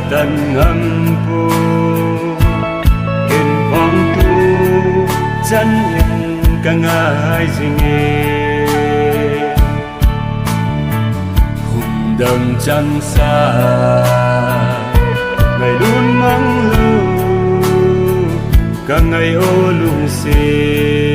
tận ngâm pu kiên phong tu chân nhân cả ngài nghe hùng đầm chân xa ngày luôn mong lưu cả ngày ô lung xê